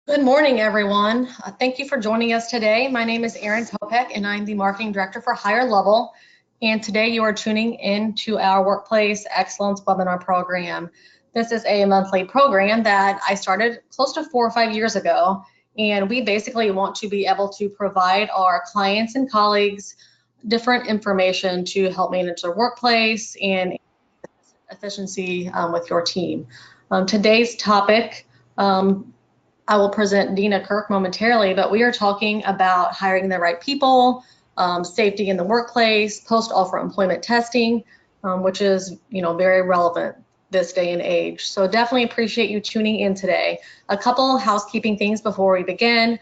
Good morning, everyone. Thank you for joining us today. My name is Erin Topek, and I'm the Marketing Director for Higher Level. And today you are tuning in to our Workplace Excellence webinar program. This is a monthly program that I started close to 4 or 5 years ago. And we basically want to be able to provide our clients and colleagues different information to help manage their workplace and efficiency with your team. Today's topic, I will present Dina Kirk momentarily, but we are talking about hiring the right people, safety in the workplace, post-offer employment testing, which is very relevant this day and age. So definitely appreciate you tuning in today. A couple housekeeping things before we begin.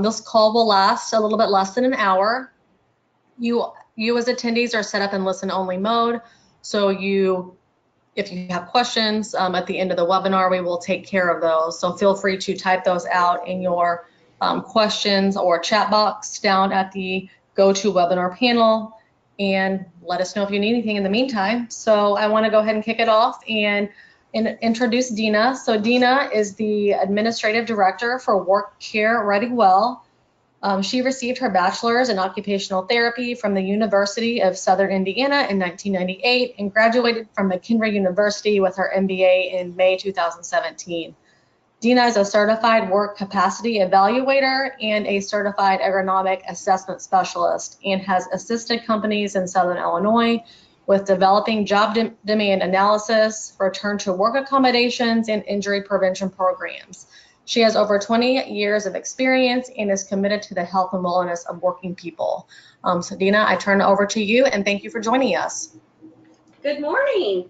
This call will last a little bit less than an hour. You as attendees are set up in listen-only mode, so if you have questions at the end of the webinar, we will take care of those. So feel free to type those out in your questions or chat box down at the GoToWebinar panel, and let us know if you need anything in the meantime. So I want to go ahead and kick it off and introduce Dina. So Dina is the Administrative Director for Work Care Ready Well. She received her bachelor's in occupational therapy from the University of Southern Indiana in 1998 and graduated from McHenry University with her MBA in May 2017. Dina is a certified work capacity evaluator and a certified ergonomic assessment specialist and has assisted companies in Southern Illinois with developing job demand analysis, return to work accommodations, and injury prevention programs. She has over 20 years of experience and is committed to the health and wellness of working people. So Dina, I turn it over to you, and thank you for joining us. Good morning.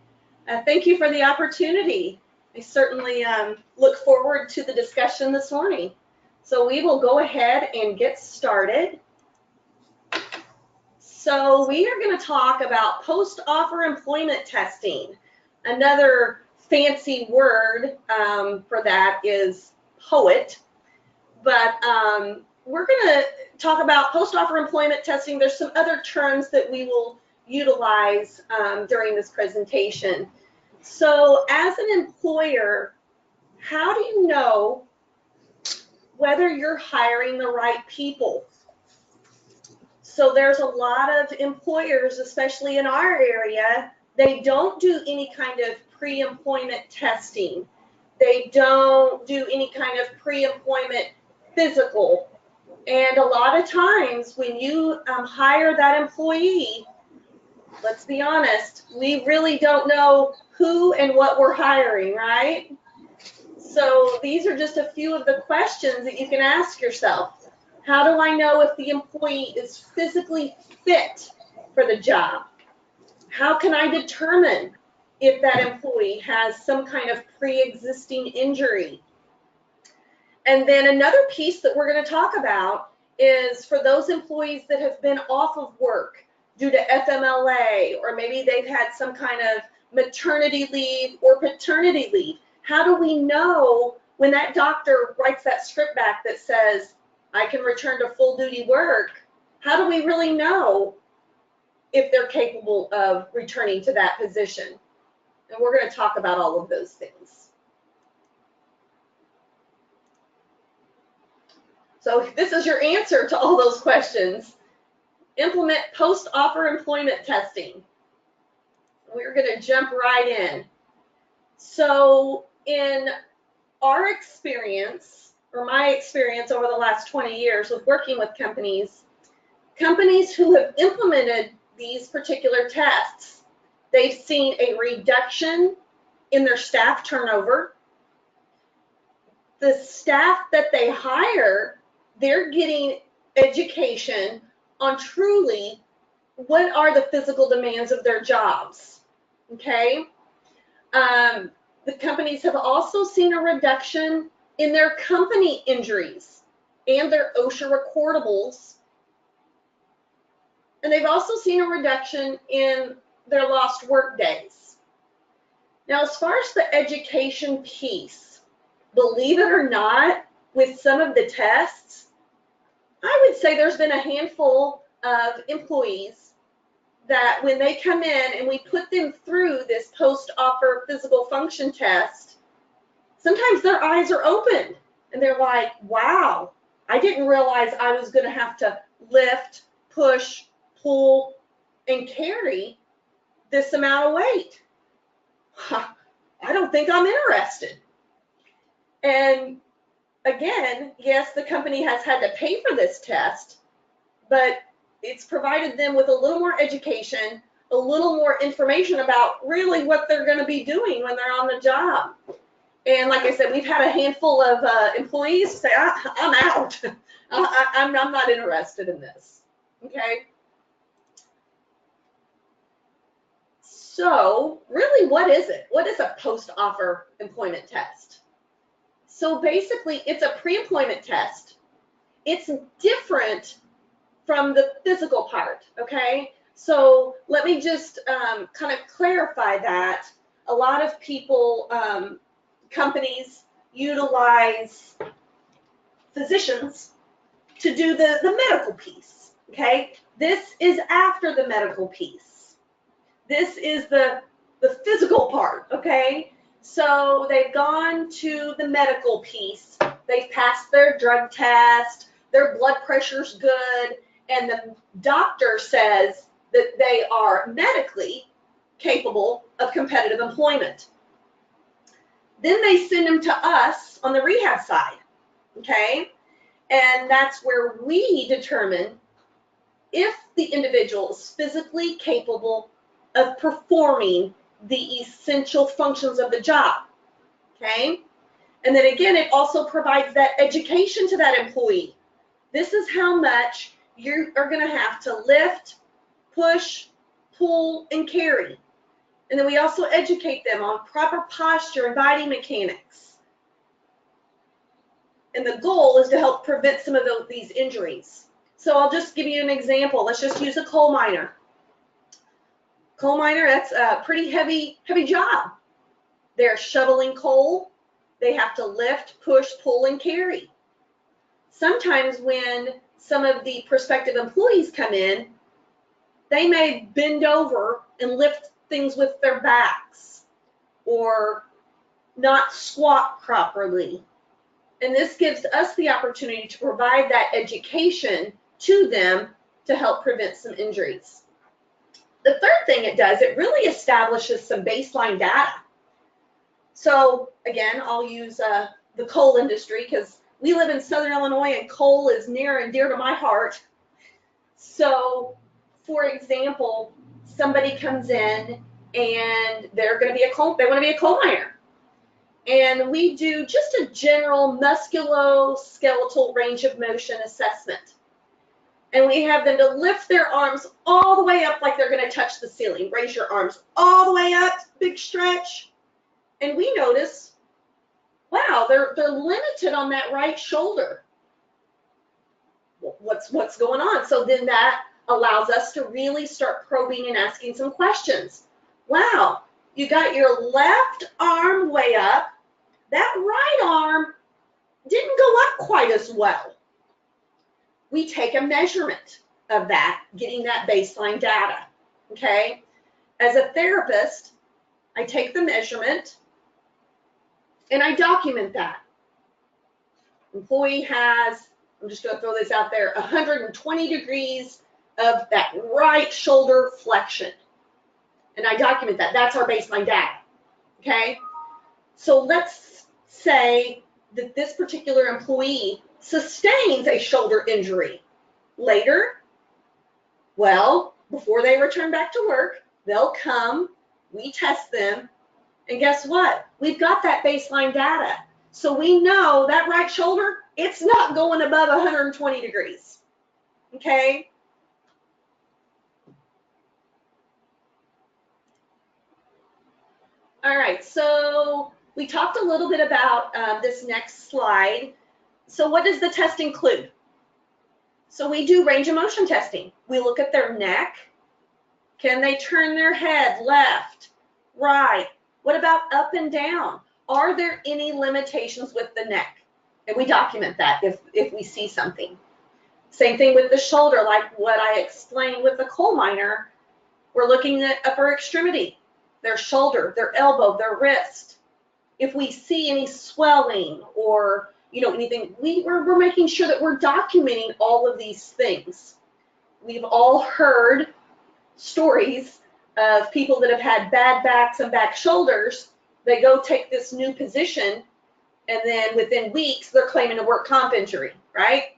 Thank you for the opportunity. I certainly look forward to the discussion this morning. So we will go ahead and get started. So we are going to talk about post-offer employment testing. Another fancy word for that is POET, but we're going to talk about post-offer employment testing. There's some other terms that we will utilize during this presentation. So as an employer, how do you know whether you're hiring the right people? So there's a lot of employers, especially in our area, they don't do any kind of pre-employment testing. They don't do any kind of pre-employment physical. And a lot of times when you hire that employee, let's be honest, we really don't know who and what we're hiring, right? So these are just a few of the questions that you can ask yourself. How do I know if the employee is physically fit for the job? How can I determine if that employee has some kind of pre-existing injury? And then another piece that we're going to talk about is for those employees that have been off of work due to FMLA, or maybe they've had some kind of maternity leave or paternity leave. How do we know when that doctor writes that script back that says, I can return to full duty work? How do we really know if they're capable of returning to that position? And we're going to talk about all of those things. So this is your answer to all those questions. Implement post-offer employment testing. We're going to jump right in. So in our experience, or my experience over the last 20 years with working with companies who have implemented these particular tests, they've seen a reduction in their staff turnover. The staff that they hire, they're getting education on truly what are the physical demands of their jobs, okay? The companies have also seen a reduction in their company injuries and their OSHA recordables. And they've also seen a reduction in their lost work days. Now, as far as the education piece, believe it or not, with some of the tests, I would say there's been a handful of employees that when they come in and we put them through this post-offer physical function test, sometimes their eyes are opened And they're like, wow, I didn't realize I was going to have to lift, push, pull, and carry this amount of weight. I don't think I'm interested. And again, yes, the company has had to pay for this test, but it's provided them with a little more education, a little more information about really what they're going to be doing when they're on the job. And like I said, we've had a handful of employees say, I'm out. I'm not interested in this. Okay. So really, what is it? What is a post-offer employment test? So basically, it's a pre-employment test. It's different from the physical part, okay? So let me just kind of clarify that. A lot of people, companies utilize physicians to do the medical piece, okay? This is after the medical piece. This is the physical part, okay? So they've gone to the medical piece. They've passed their drug test. Their blood pressure's good. And the doctor says that they are medically capable of competitive employment. Then they send them to us on the rehab side, okay? And that's where we determine if the individual is physically capable of performing the essential functions of the job, okay? And then again, it also provides that education to that employee. This is how much you are going to have to lift, push, pull, and carry. And then we also educate them on proper posture and body mechanics. And the goal is to help prevent some of these injuries. So I'll just give you an example. Let's just use a coal miner. Coal miner, that's a pretty heavy job. They're shoveling coal. They have to lift, push, pull, and carry. Sometimes when some of the prospective employees come in, they may bend over and lift things with their backs or not squat properly. And this gives us the opportunity to provide that education to them to help prevent some injuries. The third thing it does, it really establishes some baseline data. So again, I'll use the coal industry because we live in Southern Illinois and coal is near and dear to my heart. So for example, somebody comes in and they want to be a coal miner. And we do just a general musculoskeletal range of motion assessment. And we have them to lift their arms all the way up like they're going to touch the ceiling. Raise your arms all the way up, big stretch. And we notice, wow, they're limited on that right shoulder. What's going on? So then that allows us to really start probing and asking some questions. Wow, you got your left arm way up. That right arm didn't go up quite as well. We take a measurement of that, getting that baseline data, okay? As a therapist, I take the measurement and I document that. Employee has, I'm just going to throw this out there, 120 degrees of that right shoulder flexion. And I document that. That's our baseline data, okay? So let's say that this particular employee sustains a shoulder injury later. Well, before they return back to work, they'll come, we test them, and guess what? We've got that baseline data. So we know that right shoulder, it's not going above 120 degrees, okay? All right, so we talked a little bit about this next slide. So what does the test include? So we do range of motion testing. We look at their neck. Can they turn their head left, right? What about up and down? Are there any limitations with the neck? And we document that if we see something. Same thing with the shoulder, like what I explained with the coal miner. We're looking at upper extremity, their shoulder, their elbow, their wrist. If we see any swelling or anything. We're making sure that we're documenting all of these things. We've all heard stories of people that have had bad backs and back shoulders. They go take this new position, and then within weeks, they're claiming a work comp injury, right?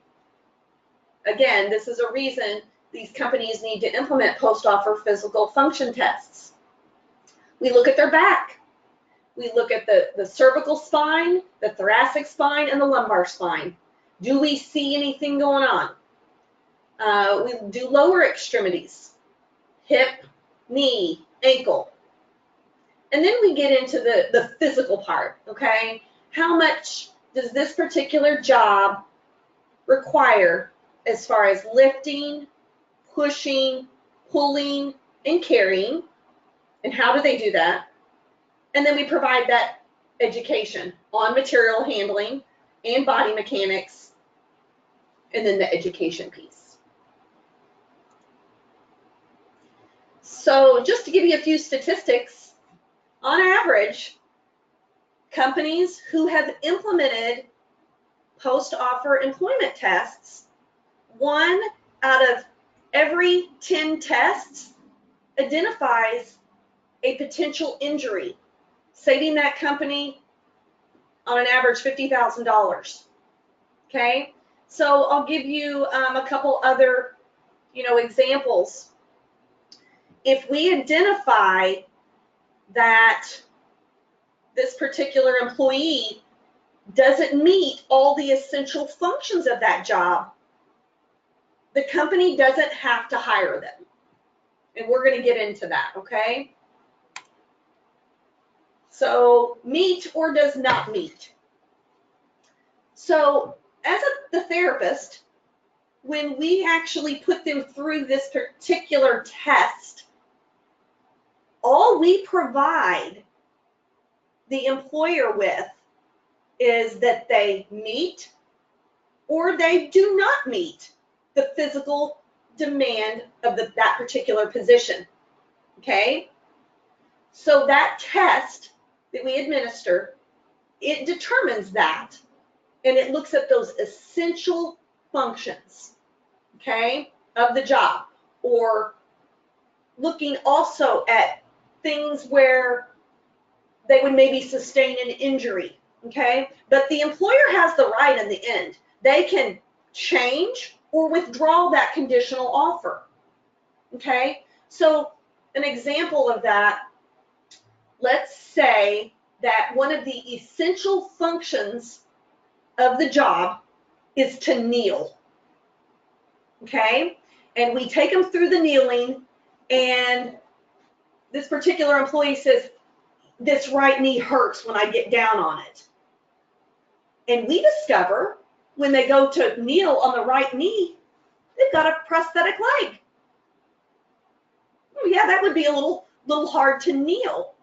Again, this is a reason these companies need to implement post-offer physical function tests. We look at their back. We look at the cervical spine, the thoracic spine, and the lumbar spine. Do we see anything going on? We do lower extremities, hip, knee, ankle. And then we get into the physical part, okay? How much does this particular job require as far as lifting, pushing, pulling, and carrying? And how do they do that? And then we provide that education on material handling and body mechanics, and then the education piece. So just to give you a few statistics, on average, companies who have implemented post-offer employment tests, 1 out of every 10 tests identifies a potential injury, saving that company on an average $50,000. Okay, so I'll give you a couple other, examples. If we identify that this particular employee doesn't meet all the essential functions of that job, the company doesn't have to hire them. And we're going to get into that, okay? So meet or does not meet. So as the therapist, when we actually put them through this particular test, all we provide the employer with is that they meet or they do not meet the physical demand of that particular position, okay? So that test that we administer, it determines that, and it looks at those essential functions, okay, of the job, or looking also at things where they would maybe sustain an injury, okay? But the employer has the right in the end. They can change or withdraw that conditional offer, okay? So an example of that, let's say that one of the essential functions of the job is to kneel, okay? And we take them through the kneeling, and this particular employee says, this right knee hurts when I get down on it. And we discover when they go to kneel on the right knee, they've got a prosthetic leg. Oh yeah, that would be a little hard to kneel.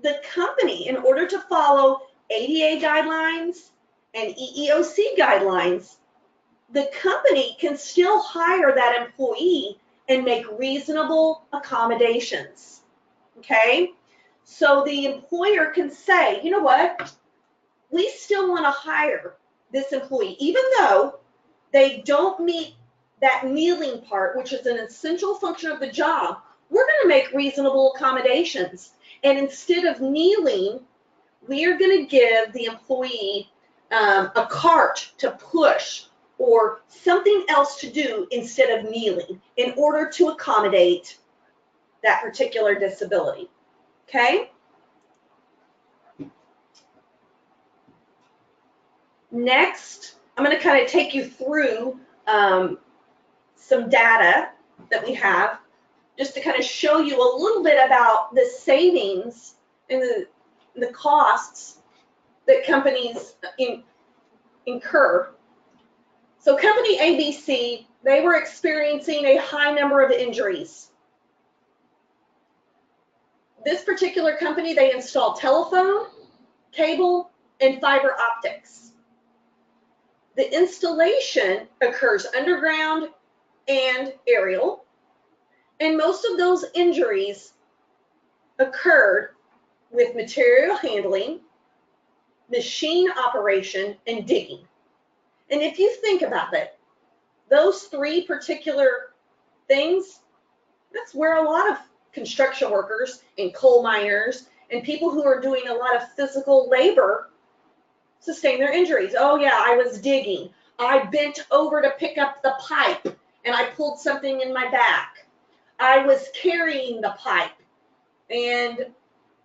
The company, in order to follow ADA guidelines and EEOC guidelines, the company can still hire that employee and make reasonable accommodations, okay? So the employer can say, you know what, we still want to hire this employee, even though they don't meet that kneeling part, which is an essential function of the job. We're going to make reasonable accommodations. And instead of kneeling, we are going to give the employee a cart to push or something else to do instead of kneeling in order to accommodate that particular disability. Okay? Next, I'm going to kind of take you through some data that we have just to kind of show you a little bit about the savings and the costs that companies incur. So company ABC, they were experiencing a high number of injuries. This particular company, they installed telephone, cable, and fiber optics. The installation occurs underground and aerial, and most of those injuries occurred with material handling machine operation, and digging. And if you think about it, those three particular things, that's where a lot of construction workers and coal miners and people who are doing a lot of physical labor sustain their injuries. Oh yeah, I was digging. I bent over to pick up the pipe and I pulled something in my back. I was carrying the pipe and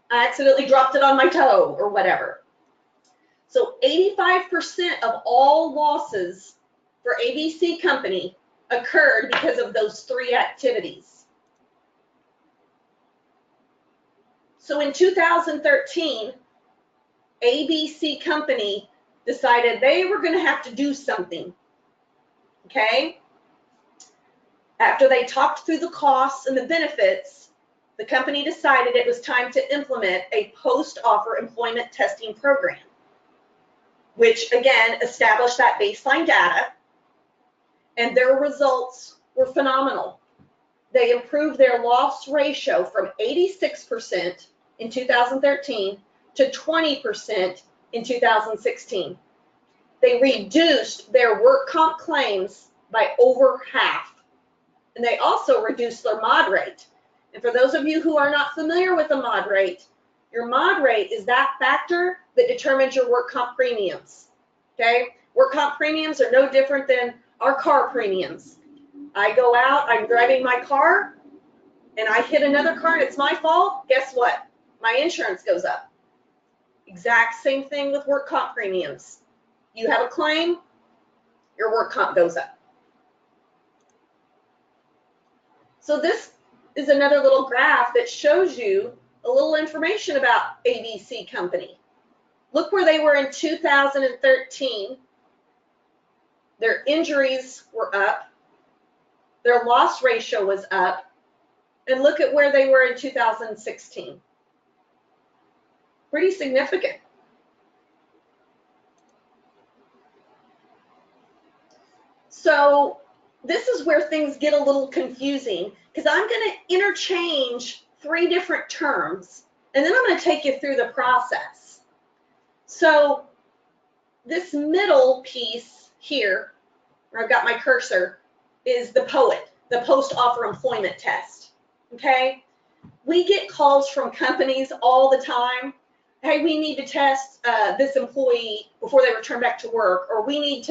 I accidentally dropped it on my toe or whatever. So 85% of all losses for ABC Company occurred because of those three activities. So in 2013, ABC Company decided they were going to have to do something, okay? After they talked through the costs and the benefits, the company decided it was time to implement a post-offer employment testing program, which again established that baseline data, and their results were phenomenal. They improved their loss ratio from 86% in 2013 to 20% in 2016. They reduced their work comp claims by over half, and they also reduced their mod rate. And for those of you who are not familiar with the mod rate, your mod rate is that factor that determines your work comp premiums, okay? Work comp premiums are no different than our car premiums. I go out, I'm driving my car, and I hit another car and it's my fault, guess what? My insurance goes up. Exact same thing with work comp premiums. You have a claim, your work comp goes up. So this is another little graph that shows you a little information about ABC Company. Look where they were in 2013. Their injuries were up. Their loss ratio was up. And look at where they were in 2016. Pretty significant. So this is where things get a little confusing because I'm going to interchange three different terms and then I'm going to take you through the process. So this middle piece here, where I've got my cursor, is the POET, the post-offer employment test, okay? We get calls from companies all the time. Hey, we need to test this employee before they return back to work, or we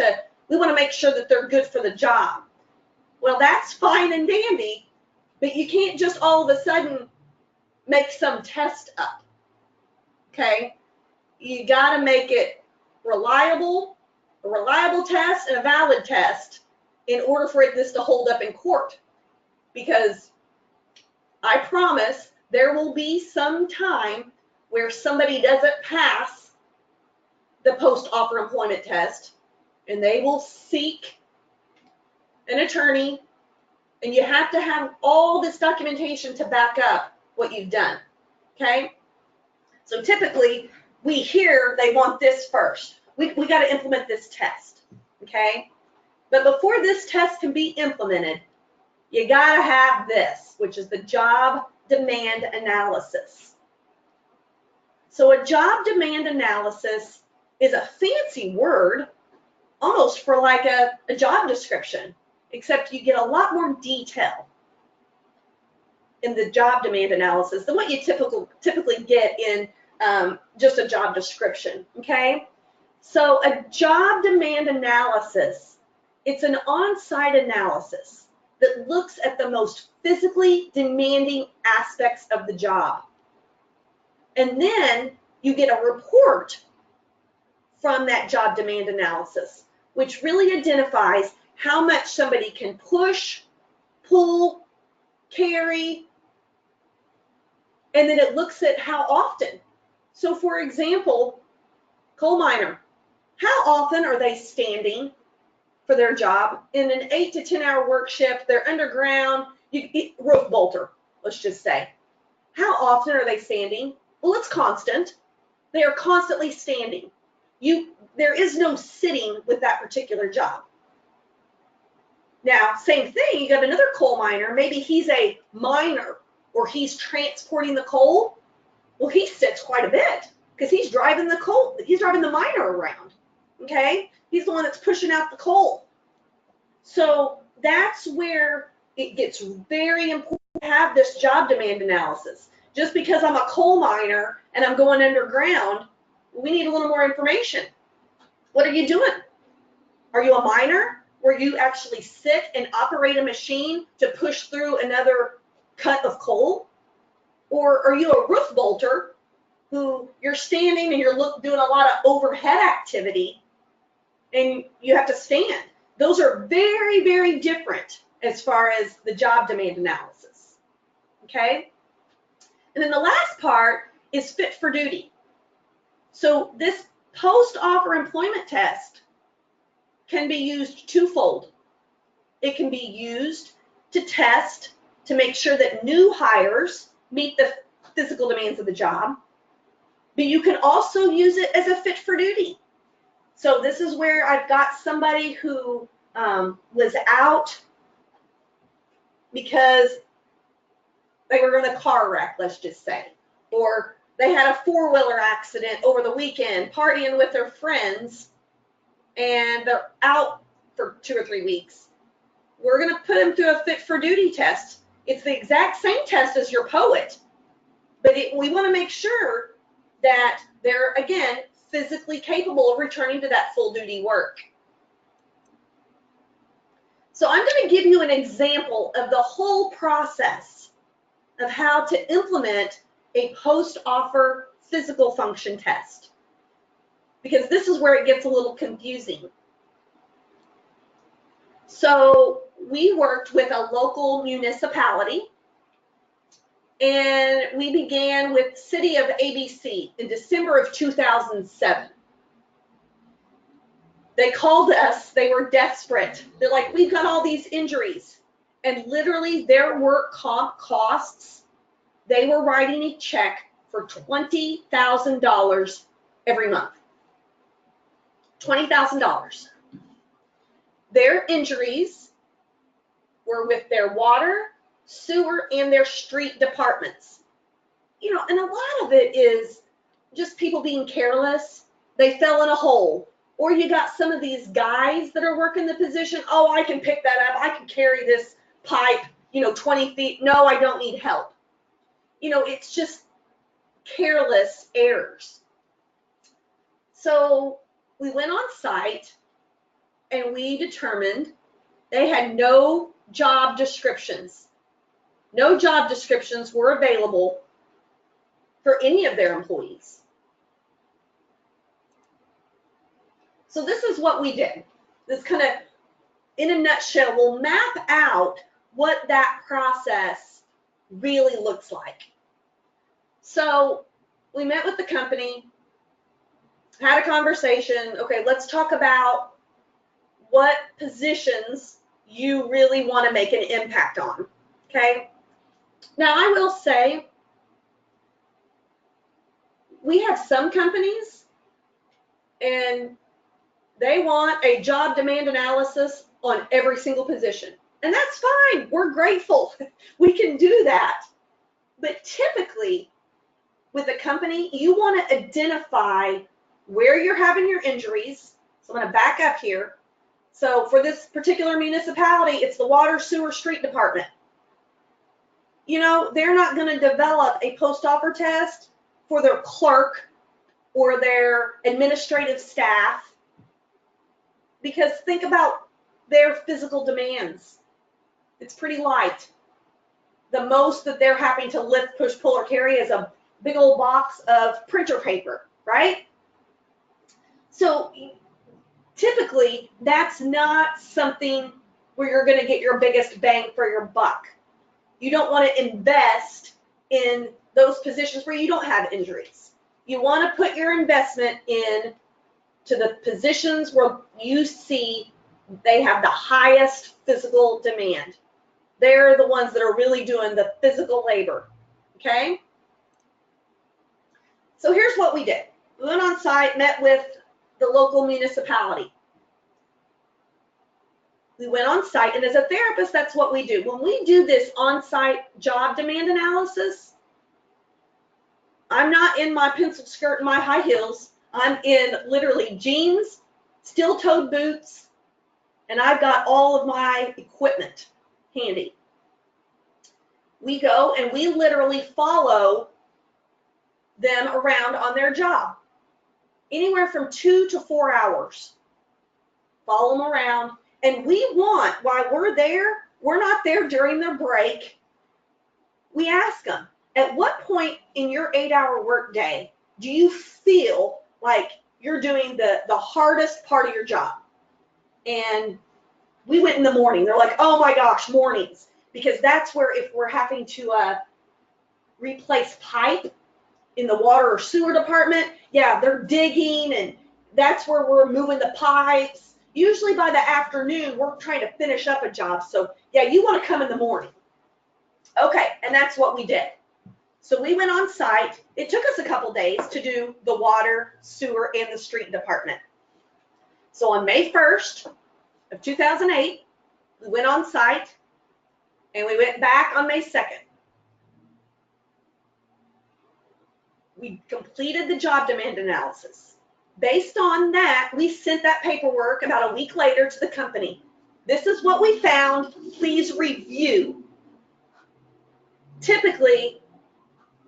want to make sure that they're good for the job. Well, that's fine and dandy, but you can't just all of a sudden make some test up, okay? You got to make it reliable, a reliable test and a valid test in order for this to hold up in court. Because I promise there will be some time where somebody doesn't pass the post-offer employment test and they will seek an attorney, and you have to have all this documentation to back up what you've done, okay? So typically, we hear they want this first. We got to implement this test, okay? But before this test can be implemented, you got to have this, which is the job demand analysis. So a job demand analysis is a fancy word, almost for like a job description, except you get a lot more detail in the job demand analysis than what you typically get in just a job description, okay? So a job demand analysis, it's an on-site analysis that looks at the most physically demanding aspects of the job. And then you get a report from that job demand analysis, which really identifies how much somebody can push, pull, carry, and then it looks at how often. So for example, coal miner, how often are they standing for their job? In an 8 to 10 hour work shift, they're underground, roof bolter, let's just say. How often are they standing? Well, it's constant. They are constantly standing. There is no sitting with that particular job. Now, same thing, you got another coal miner, maybe he's a miner or he's transporting the coal. Well, he sits quite a bit because he's driving the miner around, okay? He's the one that's pushing out the coal. So that's where it gets very important to have this job demand analysis. Just because I'm a coal miner and I'm going underground, we need a little more information. What are you doing? Are you a miner where you actually sit and operate a machine to push through another cut of coal? Or are you a roof bolter who you're standing and you're doing a lot of overhead activity and you have to stand? Those are very, very different as far as the job demand analysis, okay? And then the last part is fit for duty. So this post-offer employment test can be used twofold. It can be used to test to make sure that new hires meet the physical demands of the job, but you can also use it as a fit for duty. So this is where I've got somebody who was out because they were in a car wreck, let's just say, or they had a four-wheeler accident over the weekend, partying with their friends, and they're out for 2 or 3 weeks. We're going to put them through a fit for duty test. It's the exact same test as your POET, but we want to make sure that they're, again, physically capable of returning to that full duty work. So I'm going to give you an example of the whole process of how to implement a post-offer physical function test, because this is where it gets a little confusing. So we worked with a local municipality, and we began with City of ABC in December of 2007. They called us, they were desperate. They're like, we've got all these injuries. And literally their work comp costs, they were writing a check for $20,000 every month. $20,000. Their injuries were with their water, sewer, and their street departments. You know, and a lot of it is just people being careless. They fell in a hole. Or you got some of these guys that are working the position. Oh, I can pick that up. I can carry this pipe, 20 feet. No, I don't need help. It's just careless errors. So we went on site and we determined they had no job descriptions. No job descriptions were available for any of their employees. So this is what we did. This kind of, in a nutshell, will map out what that process really looks like. So we met with the company, had a conversation. Okay, let's talk about what positions you really want to make an impact on. Okay. Now I will say, we have some companies and they want a job demand analysis on every single position. And that's fine. We're grateful. We can do that. But typically, with a company, you want to identify where you're having your injuries. So I'm going to back up here. So for this particular municipality, it's the water, sewer, street department. They're not going to develop a post-offer test for their clerk or their administrative staff, because think about their physical demands. It's pretty light. The most that they're having to lift, push, pull, or carry is a big old box of printer paper, right? So typically, that's not something where you're going to get your biggest bang for your buck. You don't want to invest in those positions where you don't have injuries. You want to put your investment in to the positions where you see they have the highest physical demand. They're the ones that are really doing the physical labor, okay? So here's what we did. We went on site, met with the local municipality. We went on site, and as a therapist, that's what we do. When we do this on-site job demand analysis, I'm not in my pencil skirt and my high heels. I'm in literally jeans, steel-toed boots, and I've got all of my equipment handy. We go and we literally follow them around on their job, anywhere from 2 to 4 hours. Follow them around, and we want, while we're there, we're not there during their break. We ask them, at what point in your 8-hour workday do you feel like you're doing the hardest part of your job? And we went in the morning. They're like, oh my gosh, mornings. Because that's where, if we're having to replace pipe in the water or sewer department, yeah, they're digging, and that's where we're moving the pipes. Usually by the afternoon, we're trying to finish up a job. So yeah, you want to come in the morning. Okay, and that's what we did. So we went on site. It took us a couple days to do the water, sewer, and the street department. So on May 1st of 2008, we went on site, and we went back on May 2nd. We completed the job demand analysis. Based on that, we sent that paperwork about a week later to the company. This is what we found. Please review. Typically,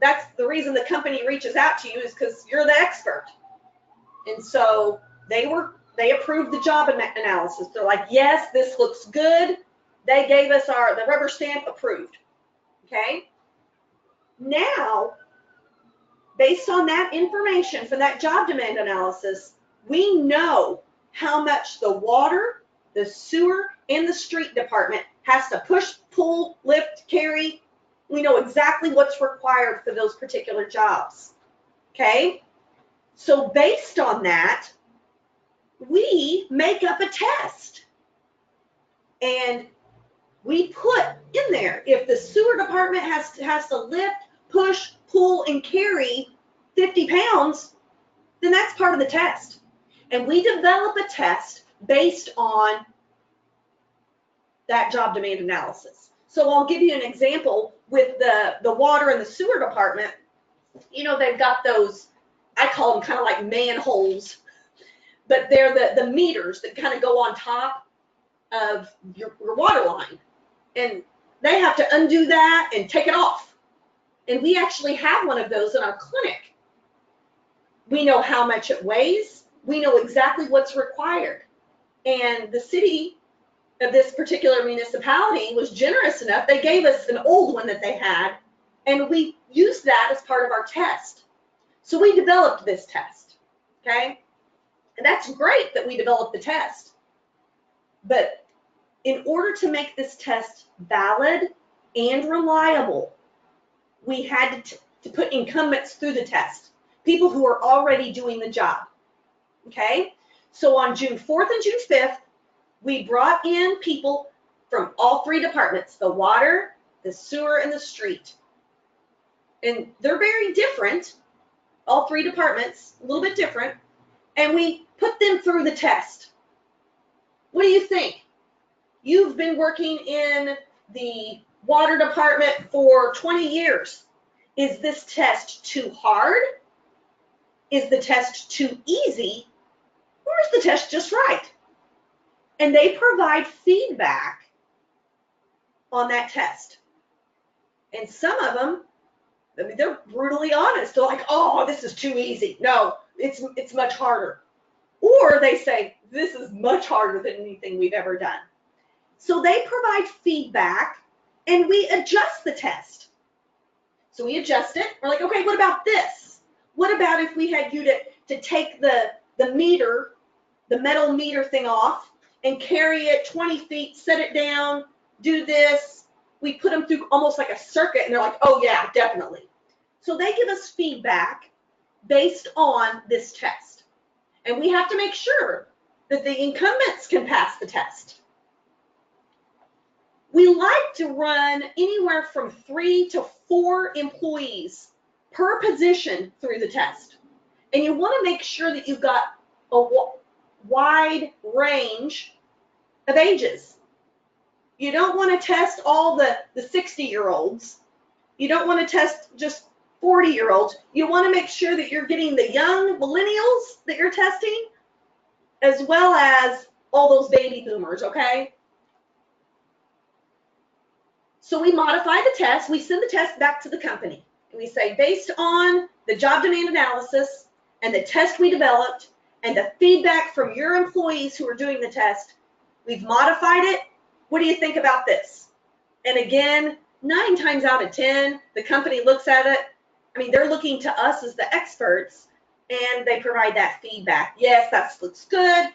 that's the reason the company reaches out to you, is because you're the expert. And so they approved the job analysis. They're like, yes, this looks good. They gave us the rubber stamp approved. Okay? Now, based on that information from that job demand analysis, we know how much the water, the sewer, and the street department has to push, pull, lift, carry. We know exactly what's required for those particular jobs. Okay? So based on that, we make up a test. And we put in there, if the sewer department has to lift, push, pull, and carry 50 pounds, then that's part of the test. And we develop a test based on that job demand analysis. So I'll give you an example with the water and the sewer department. You know, they've got those, I call them kind of like manholes, but they're the meters that kind of go on top of your water line. And they have to undo that and take it off. And we actually have one of those in our clinic. We know how much it weighs. We know exactly what's required. And the city of this particular municipality was generous enough. They gave us an old one that they had, and we used that as part of our test. So we developed this test, okay? And that's great that we developed the test. But in order to make this test valid and reliable, we had to put incumbents through the test, people who are already doing the job, okay? So on June 4th and June 5th, we brought in people from all three departments, the water, the sewer, and the street. And they're very different, all three departments, a little bit different, and we put them through the test. What do you think? You've been working in the water department for 20 years. Is this test too hard? Is the test too easy? Or is the test just right? And they provide feedback on that test. And some of them, I mean, they're brutally honest. They're like, oh, this is too easy. No, it's much harder. Or they say, this is much harder than anything we've ever done. So they provide feedback, and we adjust the test. So we adjust it. We're like, okay, what about this? What about if we had you to take the meter, the metal meter thing off, and carry it 20 feet, set it down, do this. We put them through almost like a circuit, and they're like, oh yeah, definitely. So they give us feedback based on this test. And we have to make sure that the incumbents can pass the test. We like to run anywhere from 3 to 4 employees per position through the test. And you want to make sure that you've got a wide range of ages. You don't want to test all the 60-year-olds. You don't want to test just 40-year-olds. You want to make sure that you're getting the young millennials that you're testing, as well as all those baby boomers, okay? So we modify the test. We send the test back to the company. And we say, based on the job demand analysis and the test we developed and the feedback from your employees who are doing the test, we've modified it. What do you think about this? And again, 9 times out of 10, the company looks at it. I mean, they're looking to us as the experts, and they provide that feedback. Yes, that looks good.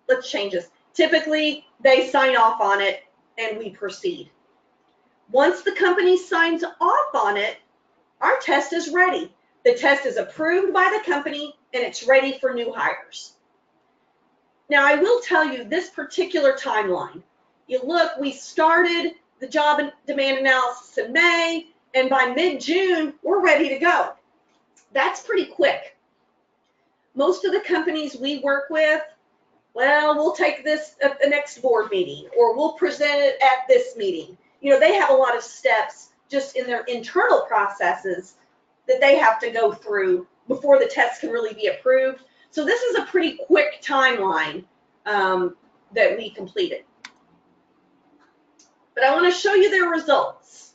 Let's change this. Typically, they sign off on it, and we proceed. Once the company signs off on it, our test is ready. The test is approved by the company, and it's ready for new hires. Now, I will tell you this particular timeline. You look, we started the job and demand analysis in May, and by mid-June, we're ready to go. That's pretty quick. Most of the companies we work with, well, we'll take this at the next board meeting, or we'll present it at this meeting. You know, they have a lot of steps just in their internal processes that they have to go through before the test can really be approved. So this is a pretty quick timeline that we completed. But I want to show you their results.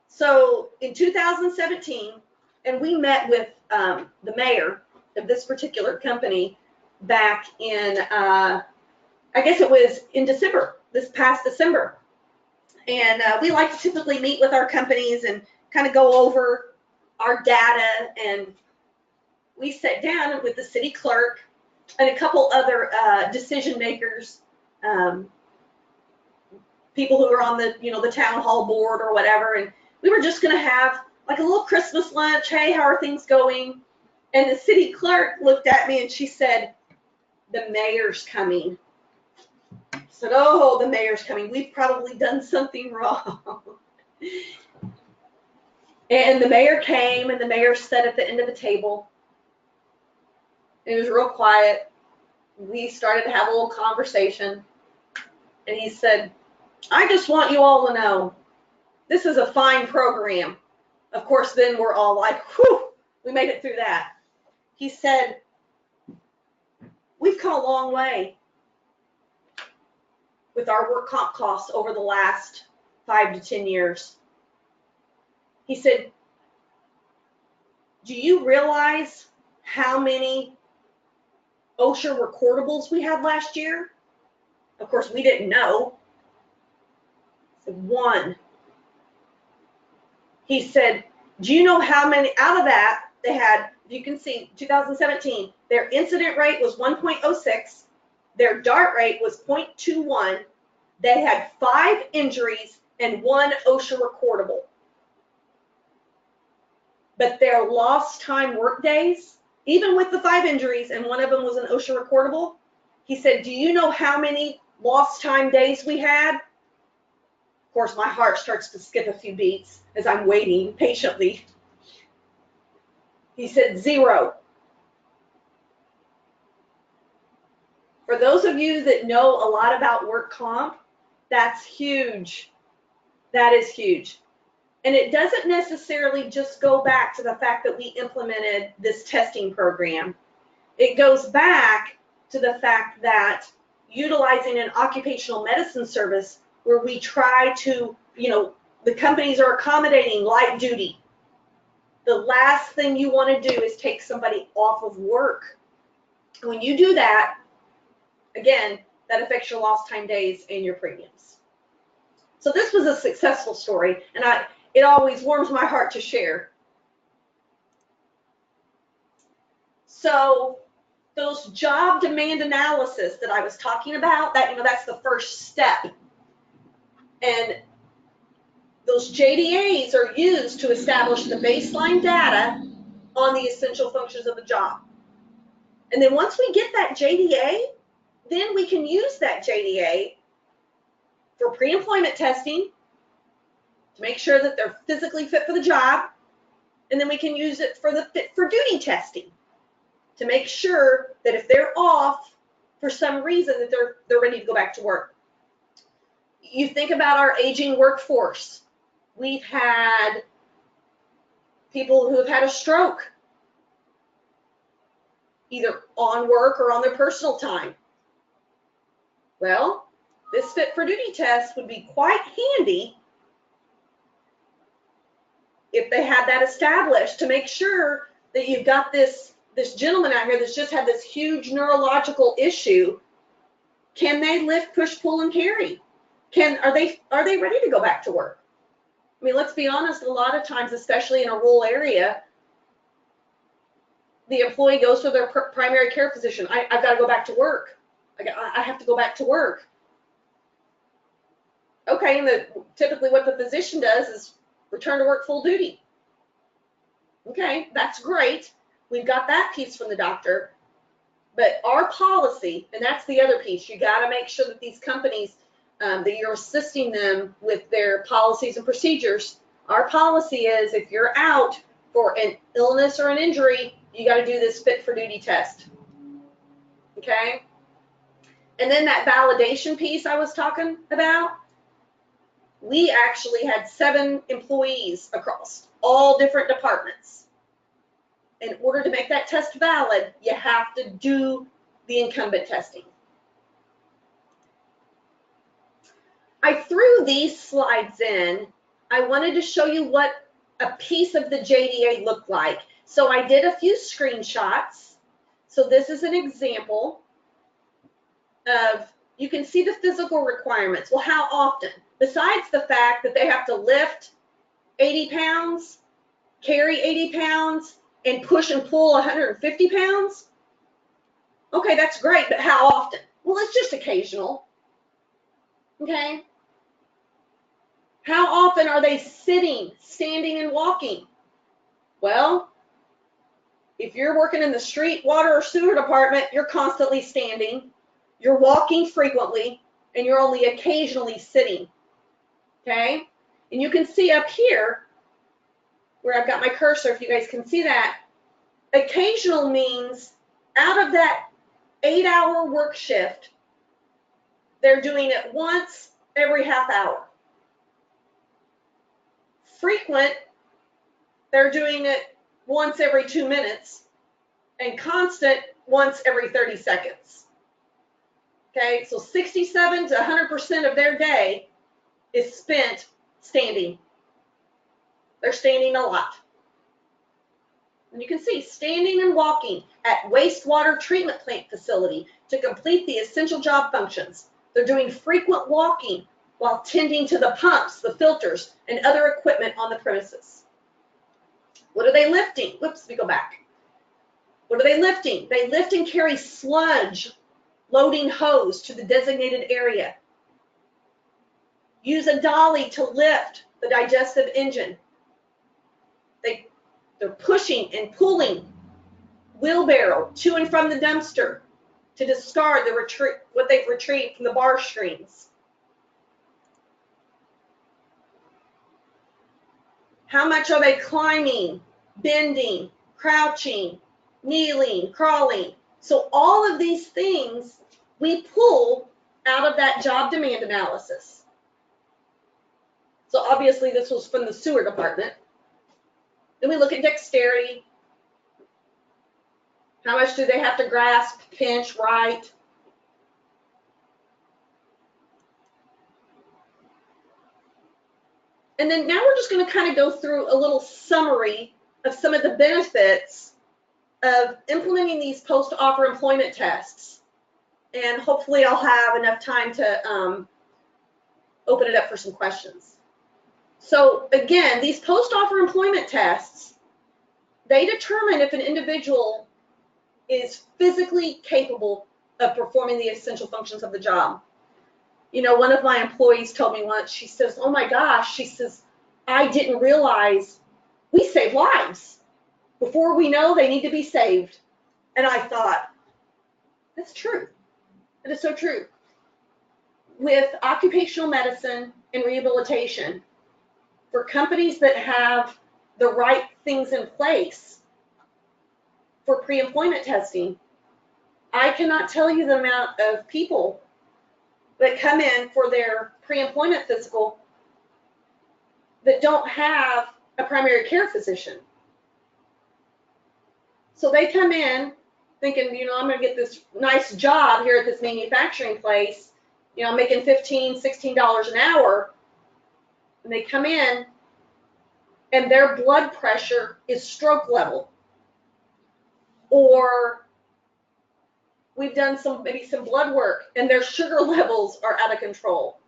So in 2017, and we met with the mayor of this particular company back in, I guess it was in December, this past December. And we like to typically meet with our companies and kind of go over our data. And we sat down with the city clerk and a couple other decision makers, people who are on the, you know, the town hall board or whatever. And we were just going to have like a little Christmas lunch. Hey, how are things going? And the city clerk looked at me and she said, the mayor's coming. I said, oh, the mayor's coming. We've probably done something wrong. And the mayor came, and the mayor sat at the end of the table. It was real quiet. We started to have a little conversation. And he said, I just want you all to know, this is a fine program. Of course, then we're all like, whew, we made it through that. He said, we've come a long way with our work comp costs over the last 5 to 10 years. He said, do you realize how many OSHA recordables we had last year? Of course, we didn't know. I said, 1. He said, do you know how many, out of that, they had, you can see, 2017, their incident rate was 1.06, their DART rate was 0.21, they had 5 injuries and 1 OSHA recordable. But their lost time work days, even with the 5 injuries and 1 of them was an OSHA recordable, he said, do you know how many lost time days we had? Of course, my heart starts to skip a few beats as I'm waiting patiently. He said 0. For those of you that know a lot about work comp, that's huge. That is huge. And it doesn't necessarily just go back to the fact that we implemented this testing program. It goes back to the fact that utilizing an occupational medicine service where we try to, you know, the companies are accommodating light duty. The last thing you want to do is take somebody off of work. When you do that, again, that affects your lost time days and your premiums. So this was a successful story, and it always warms my heart to share. So those job demand analysis that I was talking about, that, you know, that's the first step. And those JDAs are used to establish the baseline data on the essential functions of the job. And then once we get that JDA, then we can use that JDA for pre-employment testing to make sure that they're physically fit for the job. And then we can use it for the fit for duty testing to make sure that if they're off for some reason that they're ready to go back to work. You think about our aging workforce. We've had people who have had a stroke, either on work or on their personal time. Well, this fit for duty test would be quite handy if they had that established to make sure that you've got this gentleman out here that's just had this huge neurological issue. Can they lift, push, pull, and carry? Are they ready to go back to work? I mean, let's be honest, a lot of times, especially in a rural area, the employee goes to their primary care physician. I've got to go back to work. I have to go back to work. Okay, and typically what the physician does is return to work full duty. Okay, that's great. We've got that piece from the doctor. But our policy, and that's the other piece, you got to make sure that these companies, that you're assisting them with their policies and procedures. Our policy is if you're out for an illness or an injury, you got to do this fit for duty test. Okay? And then that validation piece I was talking about, we actually had 7 employees across all different departments. In order to make that test valid, you have to do the incumbent testing. I threw these slides in. I wanted to show you what a piece of the JDA looked like. So I did a few screenshots. So this is an example of, you can see the physical requirements. Well, how often? Besides the fact that they have to lift 80 pounds, carry 80 pounds, and push and pull 150 pounds? Okay, that's great, but how often? Well, it's just occasional. Okay? How often are they sitting, standing, and walking? Well, if you're working in the street, water, or sewer department, you're constantly standing, you're walking frequently, and you're only occasionally sitting. Okay? And you can see up here, where I've got my cursor, if you guys can see that, occasional means out of that 8-hour work shift, they're doing it once every half hour. Frequent, they're doing it once every 2 minutes, and constant, once every 30 seconds. Okay, so 67 to 100% of their day is spent standing. They're standing a lot. And you can see standing and walking at wastewater treatment plant facility to complete the essential job functions. They're doing frequent walking while tending to the pumps, the filters, and other equipment on the premises. What are they lifting? Whoops, let me go back. What are they lifting? They lift and carry sludge, loading hose to the designated area. Use a dolly to lift the digestive engine. They're pushing and pulling wheelbarrow to and from the dumpster to discard what they've retrieved from the bar screens. How much are they climbing, bending, crouching, kneeling, crawling? So all of these things we pull out of that job demand analysis. So obviously this was from the sewer department. Then we look at dexterity. How much do they have to grasp, pinch, right? And then now we're just going to kind of go through a little summary of some of the benefits of implementing these post-offer employment tests. And hopefully I'll have enough time to open it up for some questions. So again, these post-offer employment tests, they determine if an individual is physically capable of performing the essential functions of the job. You know, one of my employees told me once, she says, oh my gosh, she says, I didn't realize we save lives. Before we know, they need to be saved. And I thought, that's true. That is so true. With occupational medicine and rehabilitation, for companies that have the right things in place for pre-employment testing, I cannot tell you the amount of people that come in for their pre-employment physical that don't have a primary care physician. So they come in thinking, I'm going to get this nice job here at this manufacturing place. I'm making $15, $16 an hour. And they come in and their blood pressure is stroke level. Or we've done maybe some blood work and their sugar levels are out of control.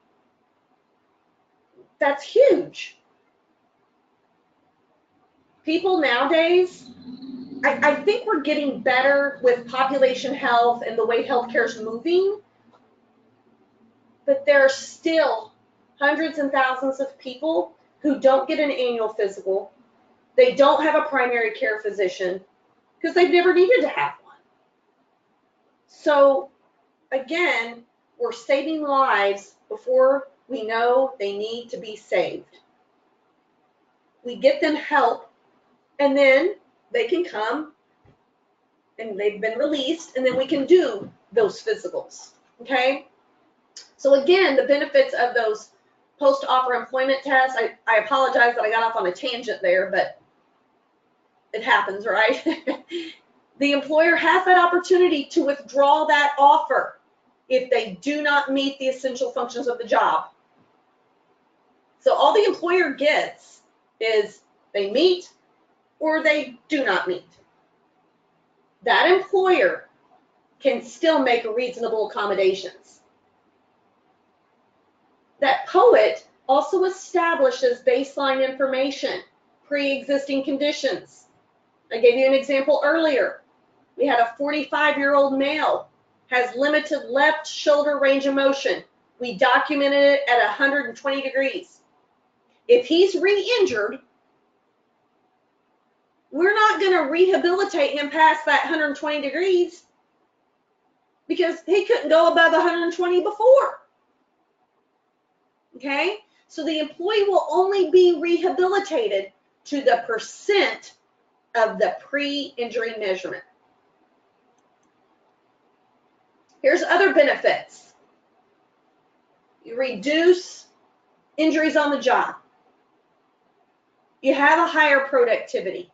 That's huge. People nowadays, I think we're getting better with population health and the way healthcare is moving, but there are still hundreds and thousands of people who don't get an annual physical. They don't have a primary care physician because they've never needed to have one. So again, we're saving lives before we know they need to be saved. We get them help, and then they can come and they've been released, and then we can do those physicals, okay? So again, the benefits of those post-offer employment tests, I apologize that I got off on a tangent there, but it happens, right? The employer has that opportunity to withdraw that offer if they do not meet the essential functions of the job. So all the employer gets is they meet or they do not meet. That employer can still make reasonable accommodations. That POET also establishes baseline information, pre-existing conditions. I gave you an example earlier. We had a 45-year-old male, has limited left shoulder range of motion. We documented it at 120 degrees. If he's re-injured, we're not going to rehabilitate him past that 120 degrees because he couldn't go above 120 before. Okay? So the employee will only be rehabilitated to the percent of the pre-injury measurement. Here's other benefits. You reduce injuries on the job. You have a higher productivity.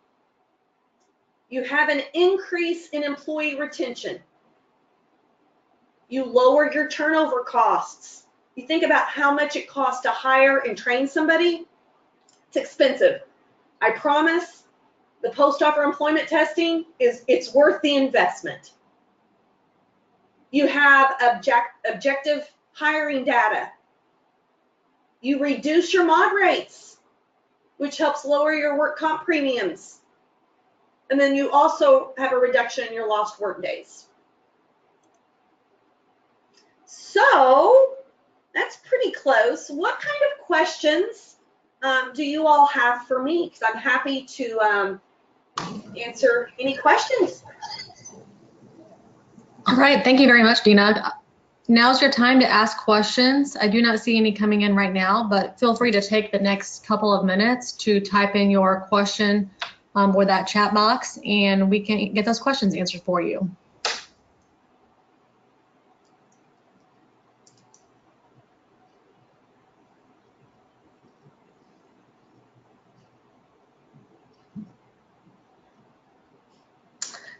You have an increase in employee retention. You lower your turnover costs. You think about how much it costs to hire and train somebody. It's expensive. I promise the post-offer employment testing it's worth the investment. You have objective hiring data. You reduce your mod rates, which helps lower your work comp premiums. And then you also have a reduction in your lost work days. So that's pretty close. What kind of questions do you all have for me? Because I'm happy to answer any questions. All right, thank you very much, Dina. Now's your time to ask questions. I do not see any coming in right now, but feel free to take the next couple of minutes to type in your question or that chat box, and we can get those questions answered for you.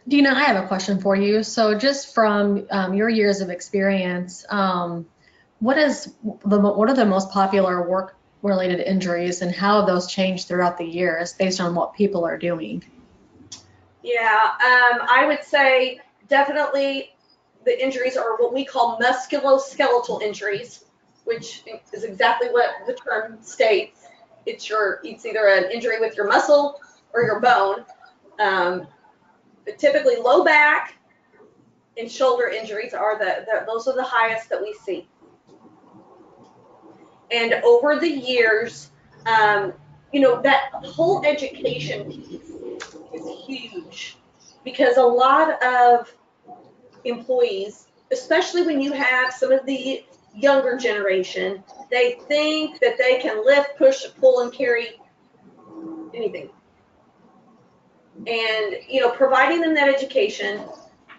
Dina, I have a question for you. So just from your years of experience, what are the most popular work-related injuries, and how have those changed throughout the years based on what people are doing? Yeah, I would say definitely the injuries are what we call musculoskeletal injuries, which is exactly what the term states. It's either an injury with your muscle or your bone. But typically low back and shoulder injuries are those are the highest that we see. And over the years, that whole education piece is huge because a lot of employees, especially when you have some of the younger generation, they think that they can lift, push, pull, and carry anything. And, providing them that education,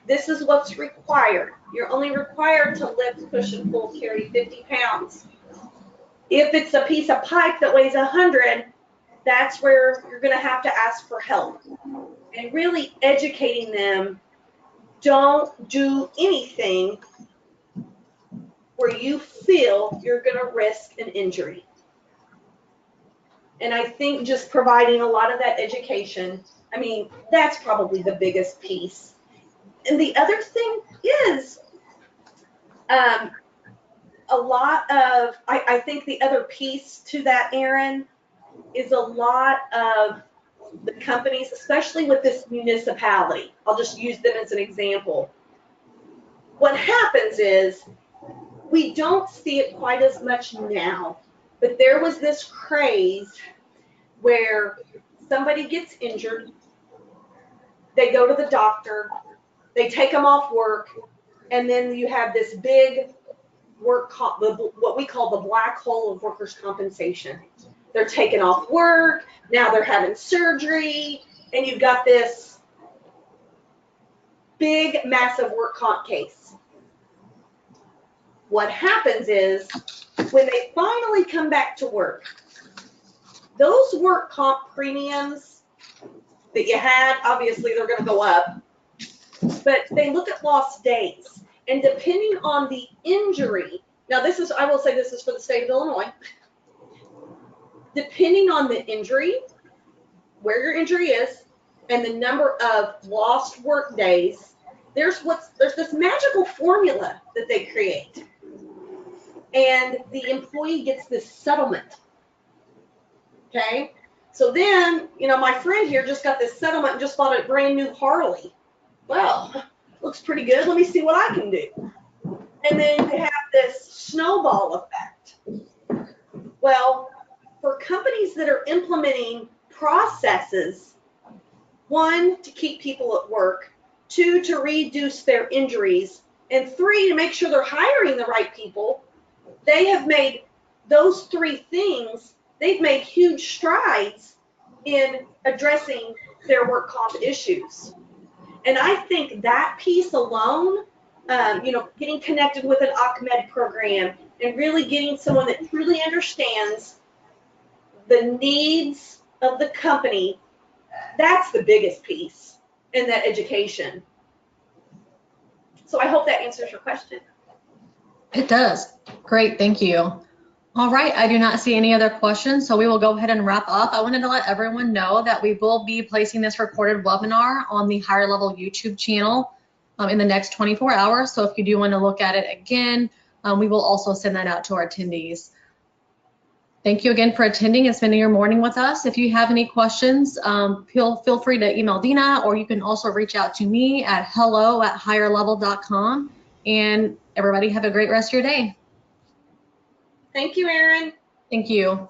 this is what's required. You're only required to lift, push, and pull, carry 50 pounds. If it's a piece of pipe that weighs 100, that's where you're going to have to ask for help. and really educating them. Don't do anything where you feel you're going to risk an injury. And I think just providing a lot of that education, I mean, that's probably the biggest piece. And the other thing is, a lot of, I think the other piece to that, Aaron, is a lot of the companies, especially with this municipality. I'll just use them as an example. What happens is, we don't see it quite as much now, but there was this craze where somebody gets injured, they go to the doctor, they take them off work, and then you have this big what we call the black hole of workers' compensation. They're taken off work, now they're having surgery, and you've got this big, massive work comp case. What happens is, when they finally come back to work, those work comp premiums that you had, obviously they're going to go up, but they look at lost days. And depending on the injury, now this is, I will say this is for the state of Illinois, depending on the injury, where your injury is, and the number of lost work days, there's this magical formula that they create. And the employee gets this settlement. Okay? So then, you know, my friend here just got this settlement and just bought a brand new Harley. Well, looks pretty good. Let me see what I can do. And then you have this snowball effect. Well, for companies that are implementing processes, 1, to keep people at work, 2, to reduce their injuries, and 3, to make sure they're hiring the right people, they have made those 3 things, they've made huge strides in addressing their work comp issues. And I think that piece alone, you know, getting connected with an ACMED program and really getting someone that truly understands the needs of the company, that's the biggest piece in that education. So I hope that answers your question. It does. Great, thank you. All right, I do not see any other questions, so we will go ahead and wrap up. I wanted to let everyone know that we will be placing this recorded webinar on the Higher Level YouTube channel in the next 24 hours. So if you do want to look at it again, we will also send that out to our attendees. Thank you again for attending and spending your morning with us. If you have any questions, feel free to email Dina, or you can also reach out to me at hello@higherlevel.com. And everybody have a great rest of your day. Thank you, Erin. Thank you.